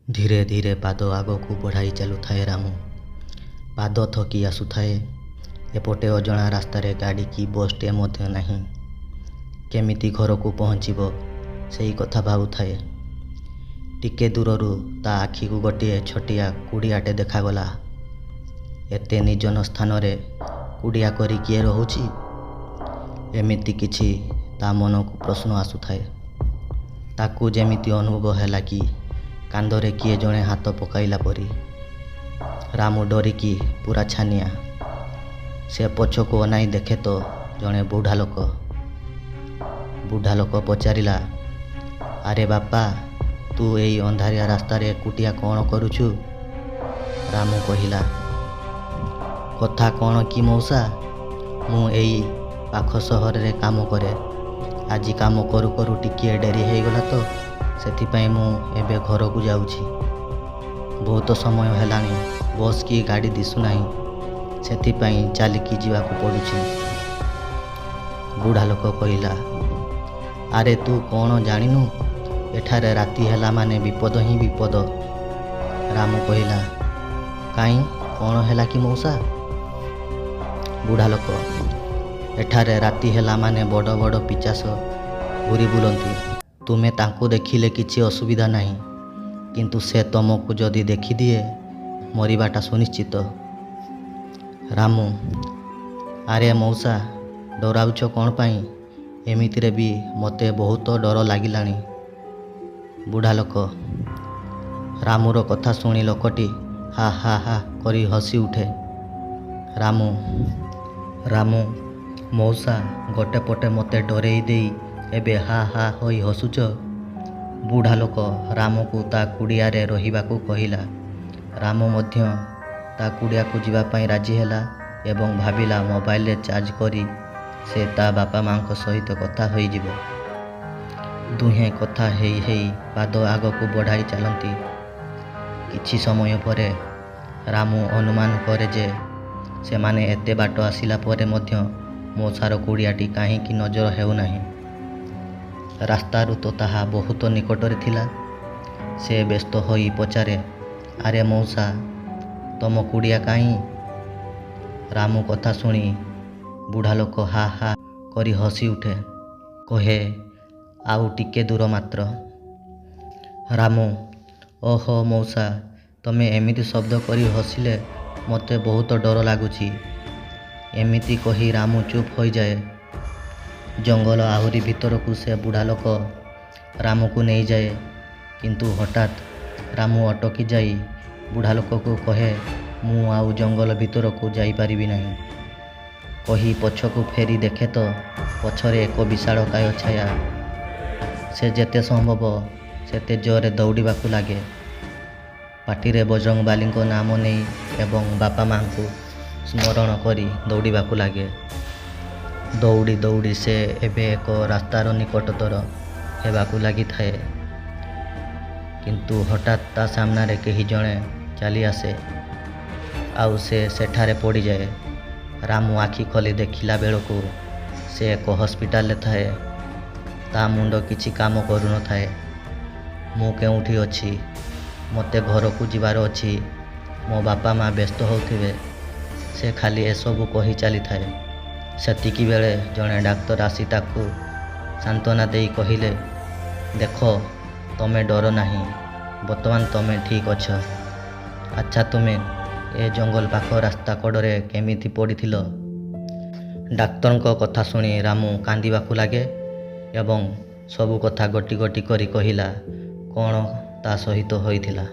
ଧୀରେ ଧୀରେ ପାଦ ଆଗକୁ ବଢ଼ାଇ ଚାଲୁଥାଏ ରାମୁ। ପାଦ ଥକି ଆସୁଥାଏ। ଏପଟେ ଅଜଣା ରାସ୍ତାରେ ଗାଡ଼ି କି ବସ୍ଟିଏ ମଧ୍ୟ ନାହିଁ। କେମିତି ଘରକୁ ପହଞ୍ଚିବ ସେଇ କଥା ଭାବୁଥାଏ। ଟିକେ ଦୂରରୁ ତା ଆଖିକୁ ଗୋଟିଏ ଛୋଟିଆ କୁଡ଼ିଆଟେ ଦେଖାଗଲା। ଏତେ ନିର୍ଜନ ସ୍ଥାନରେ କୁଡ଼ିଆ କରି କିଏ ରହୁଛି? ଏମିତି କିଛି ତା ମନକୁ ପ୍ରଶ୍ନ ଆସୁଥାଏ। ତାକୁ ଯେମିତି ଅନୁଭବ ହେଲା କି କାନ୍ଧରେ କିଏ ଜଣେ ହାତ ପକାଇଲା ପରି। ରାମୁ ଡରିକି ପୁରା ଛାନିଆ। ସେ ପଛକୁ ଅନାଇ ଦେଖେ ତ ଜଣେ ବୁଢ଼ା ଲୋକ। ବୁଢ଼ା ଲୋକ ପଚାରିଲା, ଆରେ ବାପା, ତୁ ଏଇ ଅନ୍ଧାରିଆ ରାସ୍ତାରେ ଏକୁଟିଆ କ'ଣ କରୁଛୁ? ରାମୁ କହିଲା, କଥା କ'ଣ କି ମଉସା, ମୁଁ ଏଇ ପାଖ ସହରରେ କାମ କରେ। ଆଜି କାମ କରୁ କରୁ ଟିକିଏ ଡେରି ହେଇଗଲା ତ ସେଥିପାଇଁ ମୁଁ ଏବେ ଘରକୁ ଯାଉଛି। ବହୁତ ସମୟ ହେଲାଣି ବସ୍ କି ଗାଡ଼ି ଦିଶୁନାହିଁ, ସେଥିପାଇଁ ଚାଲିକି ଯିବାକୁ ପଡ଼ୁଛି। ବୁଢ଼ା ଲୋକ କହିଲା, ଆରେ ତୁ କ'ଣ ଜାଣିନୁ, ଏଠାରେ ରାତି ହେଲା ମାନେ ବିପଦ ହିଁ ବିପଦ। ରାମୁ କହିଲା, କାହିଁ କ'ଣ ହେଲା କି ମଉସା? ବୁଢ଼ା ଲୋକ, ଏଠାରେ ରାତି ହେଲା ମାନେ ବଡ଼ ବଡ଼ ପିଶାଚ ଘୁରି ବୁଲନ୍ତି। ତୁମେ ତାଙ୍କୁ ଦେଖିଲେ କିଛି ଅସୁବିଧା ନାହିଁ, କିନ୍ତୁ ସେ ତମକୁ ଯଦି ଦେଖିଦିଏ ମରିବାଟା ସୁନିଶ୍ଚିତ। ରାମୁ, ଆରେ ମଉସା, ଡରାଉଛ କ'ଣ ପାଇଁ? ଏମିତିରେ ବି ମୋତେ ବହୁତ ଡର ଲାଗିଲାଣି। ବୁଢ଼ା ଲୋକ। ରାମୁର କଥା ଶୁଣି ଲୋକଟି ହା ହା ହା କରି ହସି ଉଠେ। ରାମୁ, ମଉସା, ଗୋଟେ ପଟେ ମୋତେ ଡରେଇ ଦେଇ ଏବେ ହା ହା ହୋଇ ହସୁଛ? ବୁଢ଼ା ଲୋକ ରାମୁକୁ ତା କୁଡ଼ିଆରେ ରହିବାକୁ କହିଲା। ରାମୁ ମଧ୍ୟ ତା କୁଡ଼ିଆକୁ ଯିବା ପାଇଁ ରାଜି ହେଲା ଏବଂ ଭାବିଲା ମୋବାଇଲରେ ଚାର୍ଜ କରି ସେ ତା ବାପା ମାଙ୍କ ସହିତ କଥା ହୋଇଯିବ। ଦୁହେଁ କଥା ହେଇ ହେଇ ପାଦ ଆଗକୁ ବଢ଼ାଇ ଚାଲନ୍ତି। କିଛି ସମୟ ପରେ ରାମୁ ଅନୁମାନ କରେ ଯେ ସେମାନେ ଏତେ ବାଟ ଆସିଲା ପରେ ମଧ୍ୟ ମଉସାର କୁଡ଼ିଆଟି କାହିଁକି ନଜର ହେଉନାହିଁ। ରାସ୍ତାରୁ ତ ତାହା ବହୁତ ନିକଟରେ ଥିଲା। ସେ ବ୍ୟସ୍ତ ହୋଇ ପଚାରେ, ଆରେ ମଉସା, ତମ କୁଡ଼ିଆ କାହିଁ? ରାମୁ କଥା ଶୁଣି ବୁଢ଼ା ଲୋକ ହା ହା କରି ହସି ଉଠେ। କହେ, ଆଉ ଟିକେ ଦୂର ମାତ୍ର। ରାମୁ, ଓହୋ ମଉସା, ତମେ ଏମିତି ଶବ୍ଦ କରି ହସିଲେ ମୋତେ ବହୁତ ଡର ଲାଗୁଛି। ଏମିତି କହି ରାମୁ ଚୁପ୍ ହୋଇଯାଏ। ଜଙ୍ଗଲ ଆହୁରି ଭିତରକୁ ସେ ବୁଢ଼ା ଲୋକ ରାମୁକୁ ନେଇଯାଏ। କିନ୍ତୁ ହଠାତ୍ ରାମୁ ଅଟକି ଯାଇ ବୁଢ଼ା ଲୋକକୁ କହେ, ମୁଁ ଆଉ ଜଙ୍ଗଲ ଭିତରକୁ ଯାଇପାରିବି ନାହିଁ। କହି ପଛକୁ ଫେରି ଦେଖେ ତ ପଛରେ ଏକ ବିଶାଳକାୟ ଛାୟା। ସେ ଯେତେ ସମ୍ଭବ ସେତେ ଜୋରରେ ଦୌଡ଼ିବାକୁ ଲାଗେ। ପାଟିରେ ବଜରଙ୍ଗବାଲିଙ୍କ ନାମ ନେଇ ଏବଂ ବାପା ମାଙ୍କୁ ସ୍ମରଣ କରି ଦୌଡ଼ିବାକୁ ଲାଗେ। ଦୌଡ଼ି ଦୌଡ଼ି ସେ ଏବେ ଏକ ରାସ୍ତାର ନିକଟତର ହେବାକୁ ଲାଗିଥାଏ। କିନ୍ତୁ ହଠାତ୍ ତା ସାମ୍ନାରେ କେହି ଜଣେ ଚାଲି ଆସେ ଆଉ ସେ ସେଠାରେ ପଡ଼ିଯାଏ। ରାମୁ ଆଖି ଖୋଲି ଦେଖିଲା ବେଳକୁ ସେ ଏକ ହସ୍ପିଟାଲରେ ଥାଏ। ତା ମୁଣ୍ଡ କିଛି କାମ କରୁନଥାଏ। ମୁଁ କେଉଁଠି ଅଛି? ମୋତେ ଘରକୁ ଯିବାର ଅଛି। ମୋ ବାପା ମା ବ୍ୟସ୍ତ ହେଉଥିବେ। ସେ ଖାଲି ଏସବୁ କହି ଚାଲିଥାଏ। ସେତିକିବେଳେ ଜଣେ ଡାକ୍ତର ଆସି ତାକୁ ସାନ୍ତ୍ୱନା ଦେଇ କହିଲେ, ଦେଖ, ତମେ ଡର ନାହିଁ, ବର୍ତ୍ତମାନ ତମେ ଠିକ୍ ଅଛ। ଆଚ୍ଛା, ତୁମେ ଏ ଜଙ୍ଗଲ ପାଖ ରାସ୍ତା କଡ଼ରେ କେମିତି ପଡ଼ିଥିଲ? ଡାକ୍ତରଙ୍କ କଥା ଶୁଣି ରାମୁ କାନ୍ଦିବାକୁ ଲାଗେ ଏବଂ ସବୁ କଥା ଗୋଟି ଗୋଟି କରି କହିଲା କ'ଣ ତା ସହିତ ହୋଇଥିଲା।